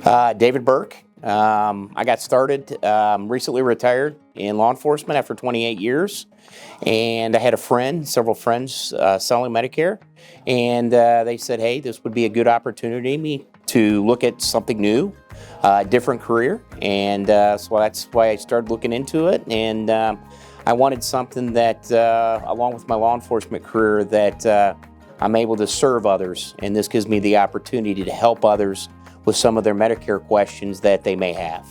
David Birk. I got started, recently retired in law enforcement after 28 years. And I had several friends selling Medicare. And they said, hey, this would be a good opportunity to look at something new, different career. And so that's why I started looking into it. And I wanted something that, along with my law enforcement career, that I'm able to serve others. And this gives me the opportunity to help others with some of their Medicare questions that they may have.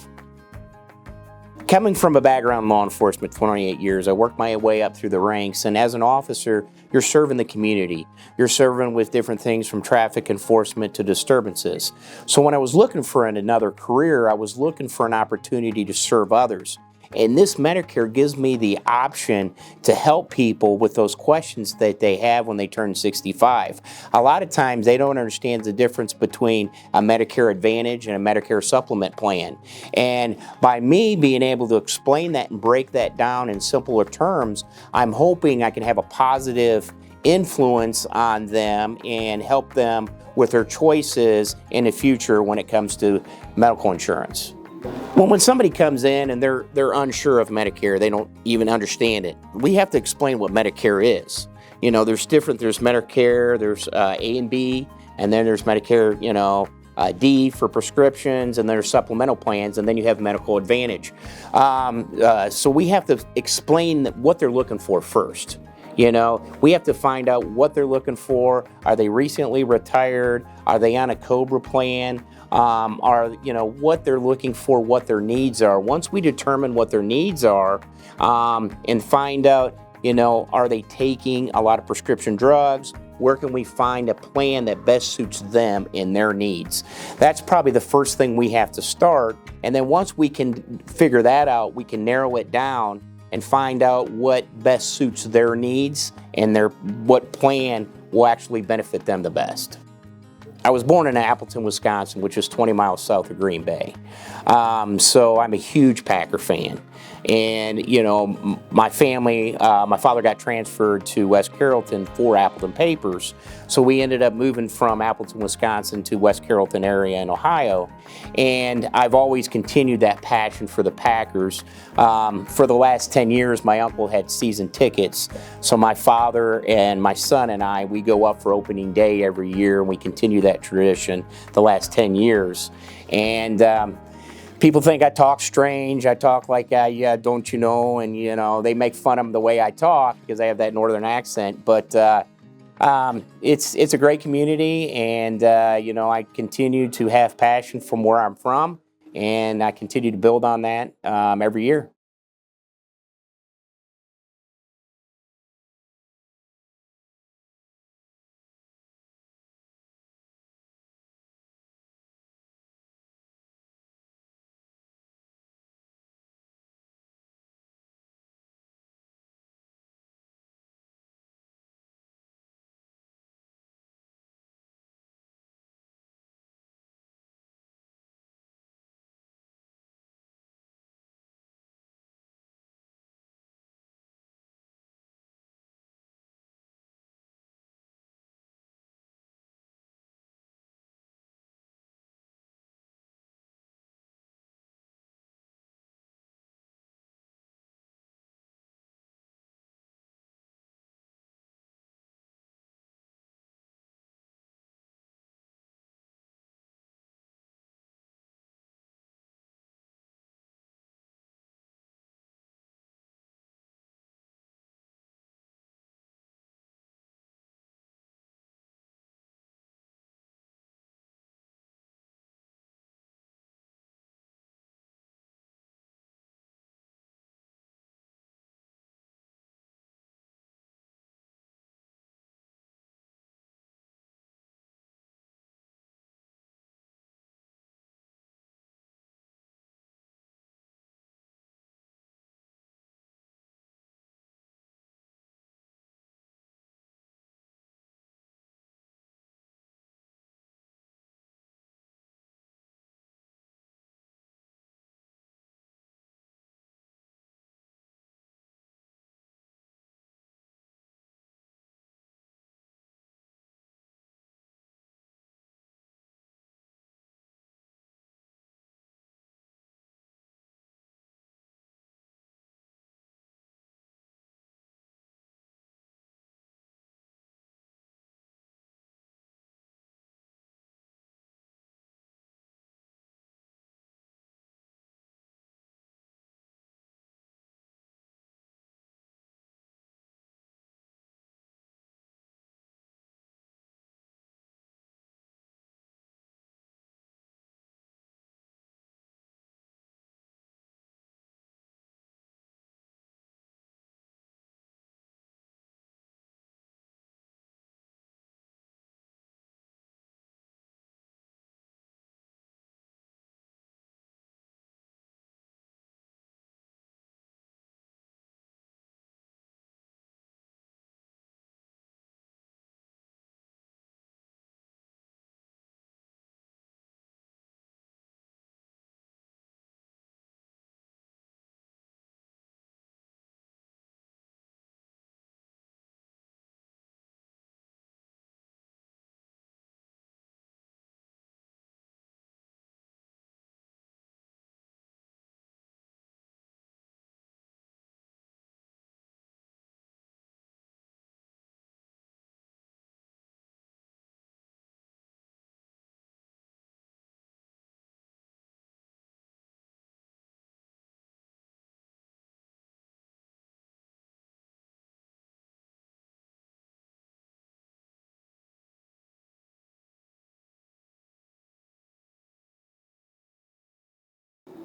Coming from a background in law enforcement, 28 years, I worked my way up through the ranks, and as an officer, you're serving the community. You're serving with different things from traffic enforcement to disturbances. So when I was looking for another career, I was looking for an opportunity to serve others. And this Medicare gives me the option to help people with those questions that they have when they turn 65. A lot of times they don't understand the difference between a Medicare Advantage and a Medicare Supplement plan. And by me being able to explain that and break that down in simpler terms, I'm hoping I can have a positive influence on them and help them with their choices in the future when it comes to medical insurance. Well, when somebody comes in and they're unsure of Medicare, they don't even understand it, we have to explain what Medicare is. You know, there's Medicare, there's A and B, and then there's Medicare, D for prescriptions, and there's supplemental plans, and then you have medical advantage. So we have to explain what they're looking for first. We have to find out what they're looking for. Are they recently retired? Are they on a COBRA plan? What they're looking for, what their needs are. Once we determine what their needs are, and find out, are they taking a lot of prescription drugs? Where can we find a plan that best suits them and their needs? That's probably the first thing we have to start. And then once we can figure that out, we can narrow it down and find out what best suits their needs and what plan will actually benefit them the best. I was born in Appleton, Wisconsin, which is 20 miles south of Green Bay. So I'm a huge Packer fan. And, my family, my father got transferred to West Carrollton for Appleton Papers. So we ended up moving from Appleton, Wisconsin to West Carrollton area in Ohio. And I've always continued that passion for the Packers. For the last 10 years, my uncle had season tickets. So my father and my son and I, we go up for opening day every year, and we continue that tradition the last 10 years. And people think I talk strange. I talk like, yeah, don't you know? And, they make fun of the way I talk because I have that northern accent. But it's a great community, and, I continue to have passion from where I'm from, and I continue to build on that every year.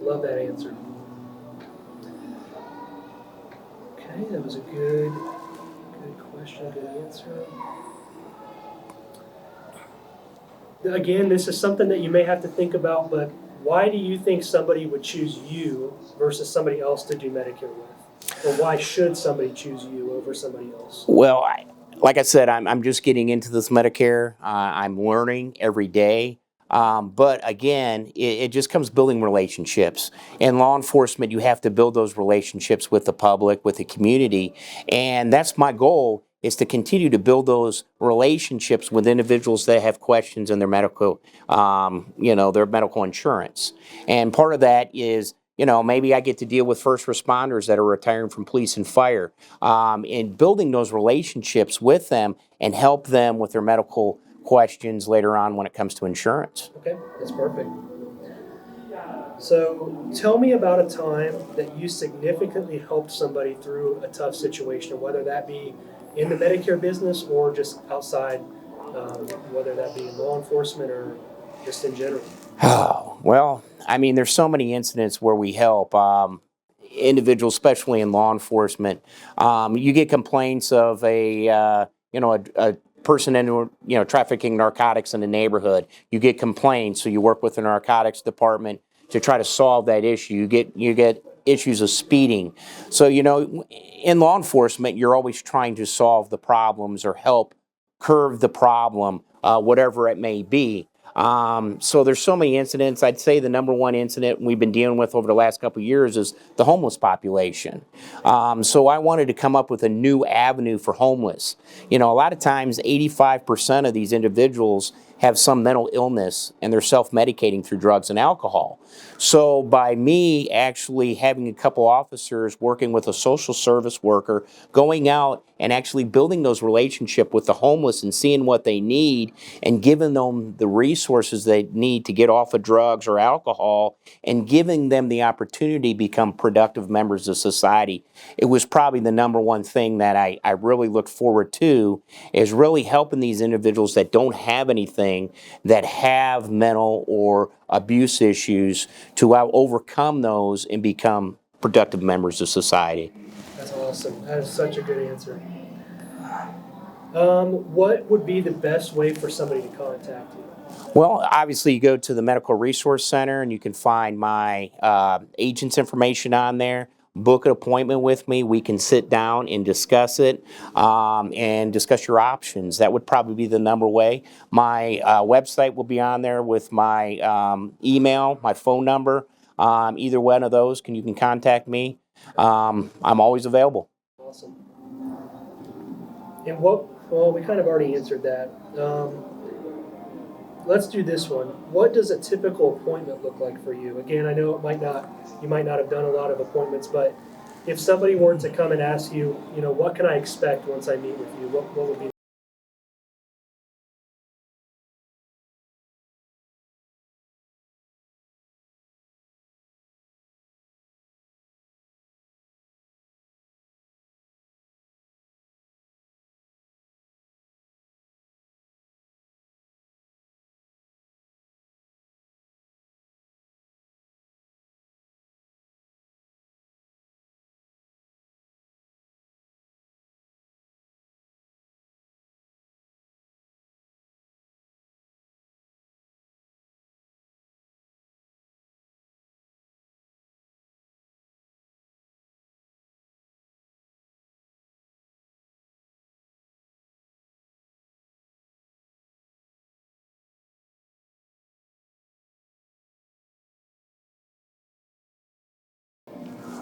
Love that answer. Okay, that was a good question, good answer. Again, this is something that you may have to think about, but why do you think somebody would choose you versus somebody else to do Medicare with? Or why should somebody choose you over somebody else? Well, like I said, I'm just getting into this Medicare. I'm learning every day. But again, it just comes building relationships. In law enforcement, you have to build those relationships with the public, with the community. And that's my goal, is to continue to build those relationships with individuals that have questions in their medical, their medical insurance. And part of that is, maybe I get to deal with first responders that are retiring from police and fire, and building those relationships with them and help them with their medical questions later on when it comes to insurance. Okay, that's perfect. So tell me about a time that you significantly helped somebody through a tough situation, whether that be in the Medicare business or just outside, whether that be in law enforcement or just in general. Oh, well, I mean, there's so many incidents where we help individuals, especially in law enforcement. You get complaints of a person in trafficking narcotics in the neighborhood. You get complaints, so you work with the narcotics department to try to solve that issue. You get issues of speeding. So in law enforcement, you're always trying to solve the problems or help curb the problem, whatever it may be. So there's so many incidents. I'd say the number one incident we've been dealing with over the last couple of years is the homeless population. So I wanted to come up with a new avenue for homeless. A lot of times 85% of these individuals have some mental illness and they're self-medicating through drugs and alcohol. So by me actually having a couple officers working with a social service worker, going out and actually building those relationships with the homeless and seeing what they need and giving them the resources they need to get off of drugs or alcohol and giving them the opportunity to become productive members of society, it was probably the number one thing that I really looked forward to, is really helping these individuals that don't have anything, that have mental or abuse issues, to overcome those and become productive members of society. That's awesome. That is such a good answer. What would be the best way for somebody to contact you? Well, obviously, you go to the Medical Resource Center and you can find my agent's information on there. Book an appointment with me. We can sit down and discuss it and discuss your options. That would probably be the number way. My website will be on there with my email, my phone number. Either one of those, you can contact me. I'm always available. Awesome. And we kind of already answered that. Let's do this one. What does a typical appointment look like for you? Again, I know you might not have done a lot of appointments, but if somebody were to come and ask you, what can I expect once I meet with you? What would be?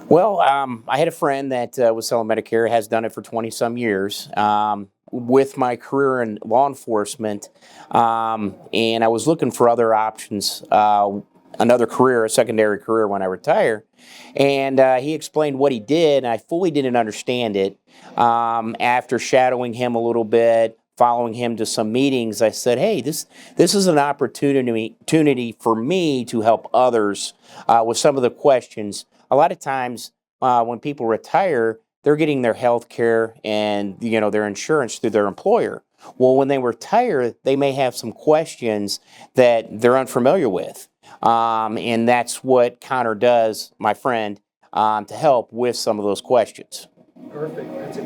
Well, I had a friend that was selling Medicare, has done it for 20 some years. With my career in law enforcement, and I was looking for other options, another career, a secondary career when I retire. And he explained what he did, and I fully didn't understand it. After shadowing him a little bit, following him to some meetings, I said, hey, this is an opportunity for me to help others with some of the questions. A lot of times when people retire, they're getting their health care and their insurance through their employer. Well, when they retire, they may have some questions that they're unfamiliar with. And that's what Connor does, my friend, to help with some of those questions. Perfect. That's a